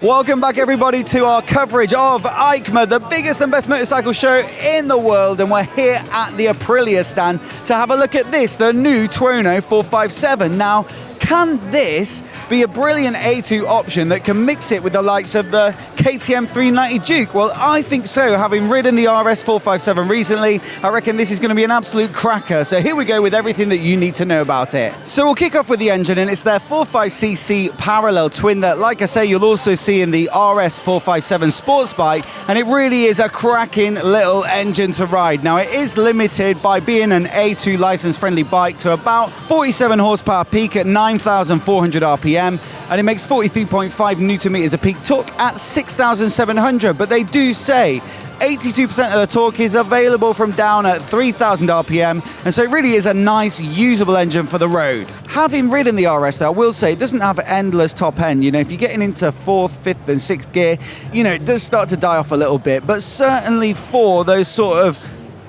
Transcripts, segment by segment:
Welcome back everybody to our coverage of EICMA, the biggest and best motorcycle show in the world, and we're here at the Aprilia stand to have a look at this, the new Tuono 457. Now, can this be a brilliant A2 option that can mix it with the likes of the KTM 390 Duke? Well, I think so. Having ridden the RS 457 recently, I reckon this is going to be an absolute cracker. So here we go with everything that you need to know about it. So we'll kick off with the engine, and it's their 45cc parallel twin that, like I say, you'll also see in the RS 457 sports bike, and it really is a cracking little engine to ride. Now, it is limited by being an A2 license-friendly bike to about 47 horsepower peak at 9,400 RPM, and it makes 43.5 Newton meters of peak torque at 6,700, but they do say 82% of the torque is available from down at 3,000 RPM, and so it really is a nice, usable engine for the road. Having ridden the RS, though, I will say it doesn't have endless top end. You know, if you're getting into 4th, 5th, and 6th gear, you know, it does start to die off a little bit, but certainly for those sort of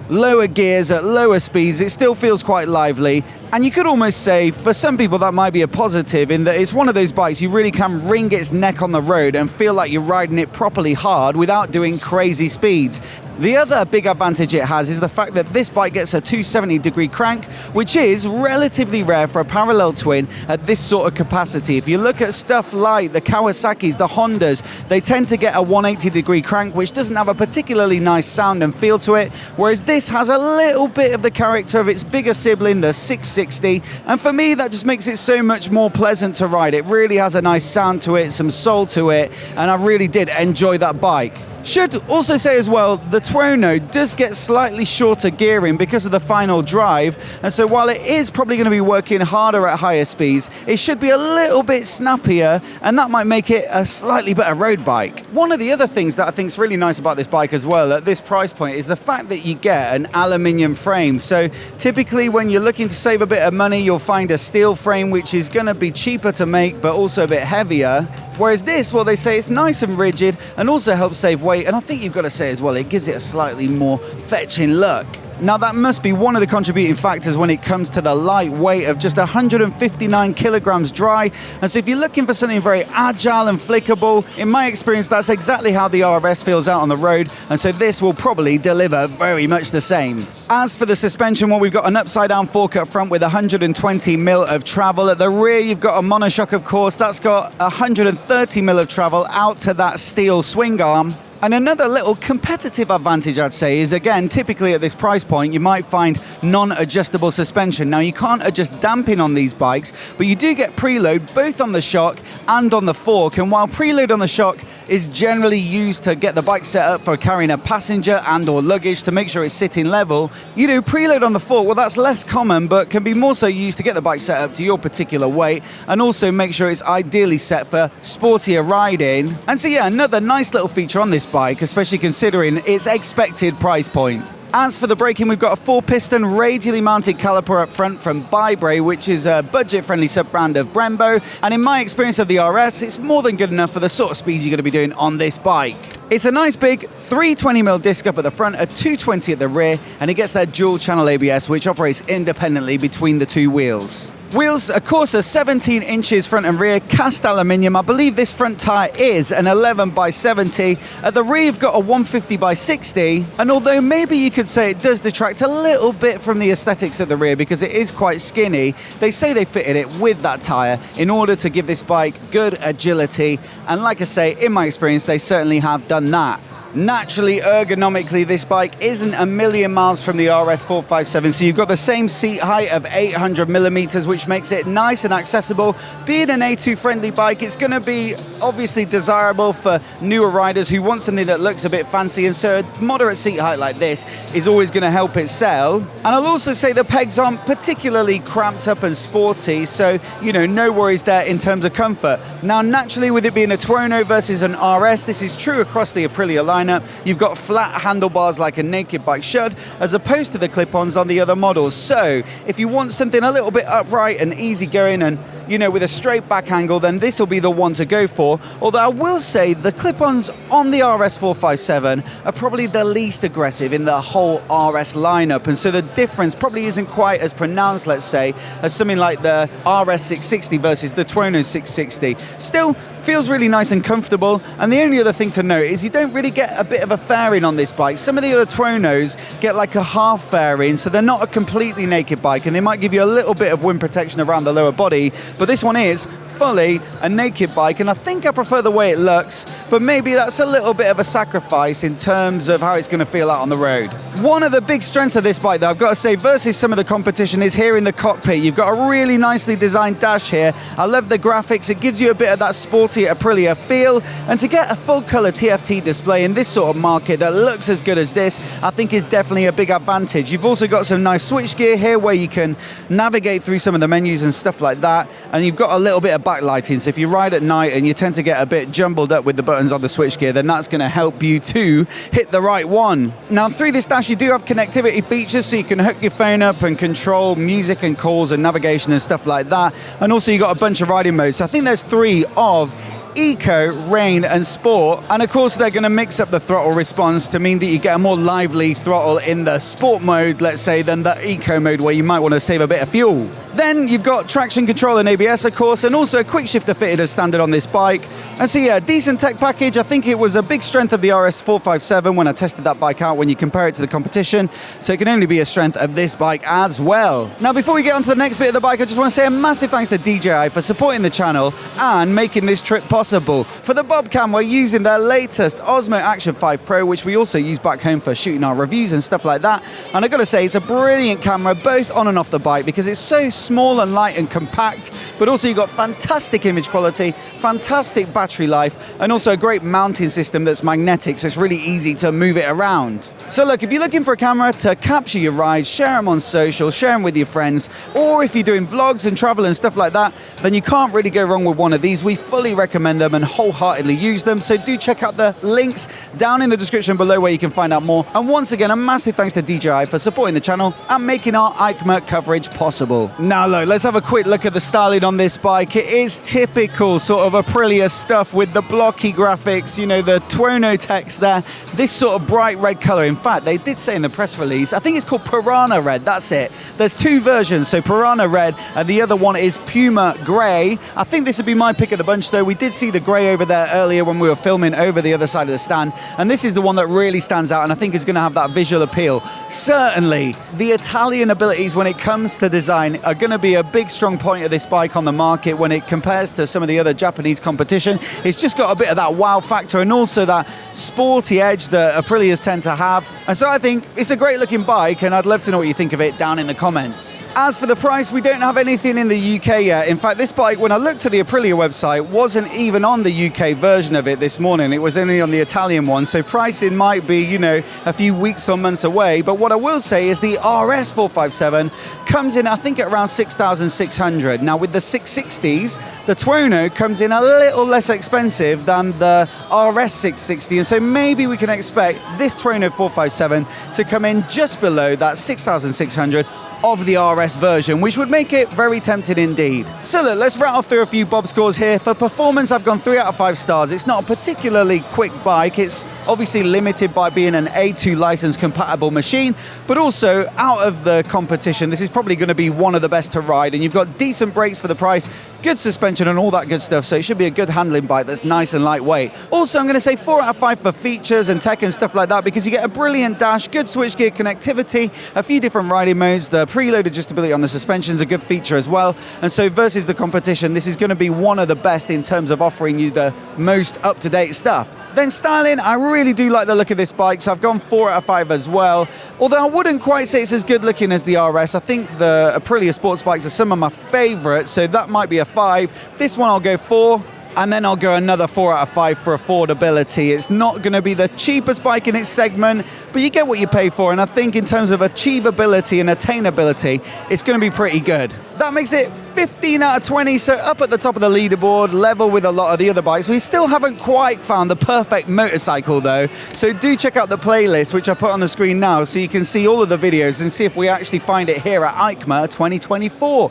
lower gears at lower speeds, it still feels quite lively. And you could almost say, for some people, that might be a positive in that it's one of those bikes you really can wring its neck on the road and feel like you're riding it properly hard without doing crazy speeds. The other big advantage it has is the fact that this bike gets a 270-degree crank, which is relatively rare for a parallel twin at this sort of capacity. If you look at stuff like the Kawasaki's, the Hondas, they tend to get a 180-degree crank, which doesn't have a particularly nice sound and feel to it, whereas this has a little bit of the character of its bigger sibling, the 660, and for me that just makes it so much more pleasant to ride. It really has a nice sound to it, some soul to it, and I really did enjoy that bike. Should also say as well, the Tuono does get slightly shorter gearing because of the final drive, and so while it is probably going to be working harder at higher speeds, it should be a little bit snappier, and that might make it a slightly better road bike. One of the other things that I think is really nice about this bike as well at this price point is the fact that you get an aluminium frame. So typically when you're looking to save a bit of money, you'll find a steel frame which is going to be cheaper to make but also a bit heavier. Whereas this, well, they say it's nice and rigid and also helps save weight, and I think you've got to say as well, it gives it a slightly more fetching look. Now, that must be one of the contributing factors when it comes to the light weight of just 159 kilograms dry. And so if you're looking for something very agile and flickable, in my experience, that's exactly how the RS feels out on the road. And so this will probably deliver very much the same. As for the suspension, well, we've got an upside-down fork up front with 120 mil of travel. At the rear, you've got a monoshock, of course. That's got 130 mil of travel out to that steel swing arm. And another little competitive advantage, I'd say, is, again, typically at this price point, you might find non-adjustable suspension. Now, you can't adjust damping on these bikes, but you do get preload both on the shock and on the fork. And while preload on the shock is generally used to get the bike set up for carrying a passenger and or luggage to make sure it's sitting level, you know, preload on the fork, well, that's less common, but can be more so used to get the bike set up to your particular weight and also make sure it's ideally set for sportier riding. And so, yeah, another nice little feature on this bike, especially considering its expected price point. As for the braking, we've got a 4-piston radially mounted caliper up front from Bybre, which is a budget-friendly sub-brand of Brembo, and in my experience of the RS, it's more than good enough for the sort of speeds you're going to be doing on this bike. It's a nice big 320mm disc up at the front, a 220 at the rear, and it gets that dual-channel ABS, which operates independently between the two wheels. Wheels, of course, are 17 inches front and rear, cast aluminium. I believe this front tyre is an 11x70. At the rear, you've got a 150x60. And although maybe you could say it does detract a little bit from the aesthetics at the rear because it is quite skinny, they say they fitted it with that tyre in order to give this bike good agility. And like I say, in my experience, they certainly have done that. Naturally, ergonomically, this bike isn't a million miles from the RS 457, so you've got the same seat height of 800mm, which makes it nice and accessible. Being an A2 friendly bike, it's going to be obviously desirable for newer riders who want something that looks a bit fancy, and so a moderate seat height like this is always going to help it sell. And I'll also say the pegs aren't particularly cramped up and sporty, so, you know, no worries there in terms of comfort. Now, naturally, with it being a Tuono versus an RS, this is true across the Aprilia lineup. You've got flat handlebars like a naked bike should, as opposed to the clip-ons on the other models. So if you want something a little bit upright and easy going and, you know, with a straight back angle, then this will be the one to go for. Although I will say the clip-ons on the RS457 are probably the least aggressive in the whole RS lineup, and so the difference probably isn't quite as pronounced, let's say, as something like the RS660 versus the Tuono 660. Still feels really nice and comfortable, and the only other thing to note is you don't really get a bit of a fairing on this bike. Some of the other Tuonos get like a half fairing, so they're not a completely naked bike, and they might give you a little bit of wind protection around the lower body, but this one is fully a naked bike, and I think I prefer the way it looks, but maybe that's a little bit of a sacrifice in terms of how it's going to feel out on the road. One of the big strengths of this bike, though, I've got to say, versus some of the competition, is here in the cockpit. You've got a really nicely designed dash here. I love the graphics. It gives you a bit of that sporty Aprilia feel, and to get a full color TFT display in this sort of market that looks as good as this, I think is definitely a big advantage. You've also got some nice switch gear here where you can navigate through some of the menus and stuff like that, and you've got a little bit of backlighting, so if you ride at night and you tend to get a bit jumbled up with the buttons on the switchgear, then that's going to help you to hit the right one. Now through this dash you do have connectivity features, so you can hook your phone up and control music and calls and navigation and stuff like that, and also you got a bunch of riding modes. So I think there's 3 of Eco, Rain and Sport, and of course they're going to mix up the throttle response to mean that you get a more lively throttle in the Sport mode, let's say, than the Eco mode where you might want to save a bit of fuel. Then you've got traction control and ABS, of course, and also a quick shifter fitted as standard on this bike. And so yeah, decent tech package. I think it was a big strength of the RS457 when I tested that bike out when you compare it to the competition, so it can only be a strength of this bike as well. Now before we get on to the next bit of the bike, I just want to say a massive thanks to DJI for supporting the channel and making this trip possible. For the Bob cam, we're using their latest Osmo Action 5 Pro, which we also use back home for shooting our reviews and stuff like that. And I've got to say, it's a brilliant camera both on and off the bike because it's so small and light and compact, but also you've got fantastic image quality, fantastic battery life, and also a great mounting system that's magnetic, so it's really easy to move it around. So look, if you're looking for a camera to capture your rides, share them on social, share them with your friends, or if you're doing vlogs and travel and stuff like that, then you can't really go wrong with one of these. We fully recommend them and wholeheartedly use them, so do check out the links down in the description below where you can find out more. And once again, a massive thanks to DJI for supporting the channel and making our EICMA coverage possible. Now look, let's have a quick look at the styling on this bike. It is typical sort of Aprilia stuff with the blocky graphics, you know, the Tuono text there, this sort of bright red color. In fact, they did say in the press release, I think it's called Piranha Red, that's it. There's 2 versions, so Piranha Red and the other one is Puma Grey. I think this would be my pick of the bunch though. We did see the grey over there earlier when we were filming over the other side of the stand, and this is the one that really stands out and I think is going to have that visual appeal. Certainly, the Italian abilities when it comes to design are going to be a big strong point of this bike on the market when it compares to some of the other Japanese competition. It's just got a bit of that wow factor and also that sporty edge that Aprilias tend to have. And so I think it's a great looking bike, and I'd love to know what you think of it down in the comments. As for the price, we don't have anything in the UK yet. In fact, this bike, when I looked at the Aprilia website, wasn't even on the UK version of it this morning. It was only on the Italian one, so pricing might be, you know, a few weeks or months away. But what I will say is the RS457 comes in, I think, at around 6,600. Now with the 660s, the Tuono comes in a little less expensive than the RS660, and so maybe we can expect this Tuono 457 to come in just below that 6,600 of the RS version, which would make it very tempting indeed. So look, let's rattle through a few Bob scores here. For performance, I've gone 3 out of 5 stars. It's not a particularly quick bike. It's obviously limited by being an A2 license compatible machine, but also out of the competition, this is probably going to be one of the best to ride, and you've got decent brakes for the price, good suspension and all that good stuff, so it should be a good handling bike that's nice and lightweight. Also, I'm going to say 4 out of 5 for features and tech and stuff like that, because you get a brilliant dash, good switchgear connectivity, a few different riding modes, the preload adjustability on the suspension is a good feature as well, and so versus the competition, this is going to be one of the best in terms of offering you the most up-to-date stuff. Then styling, I really do like the look of this bike, so I've gone 4 out of 5 as well. Although I wouldn't quite say it's as good looking as the RS. I think the Aprilia sports bikes are some of my favourites, so that might be a 5. This one I'll go 4. And then I'll go another 4 out of 5 for affordability. It's not going to be the cheapest bike in its segment, but you get what you pay for, and I think in terms of achievability and attainability, it's going to be pretty good. That makes it 15 out of 20, so up at the top of the leaderboard, level with a lot of the other bikes. We still haven't quite found the perfect motorcycle though, so do check out the playlist, which I put on the screen now, so you can see all of the videos and see if we actually find it here at EICMA 2024.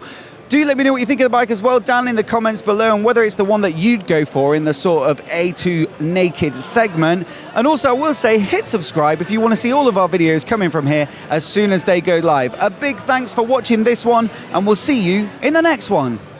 Do let me know what you think of the bike as well down in the comments below, and whether it's the one that you'd go for in the sort of A2 naked segment. And also I will say, hit subscribe if you want to see all of our videos coming from here as soon as they go live. A big thanks for watching this one, and we'll see you in the next one.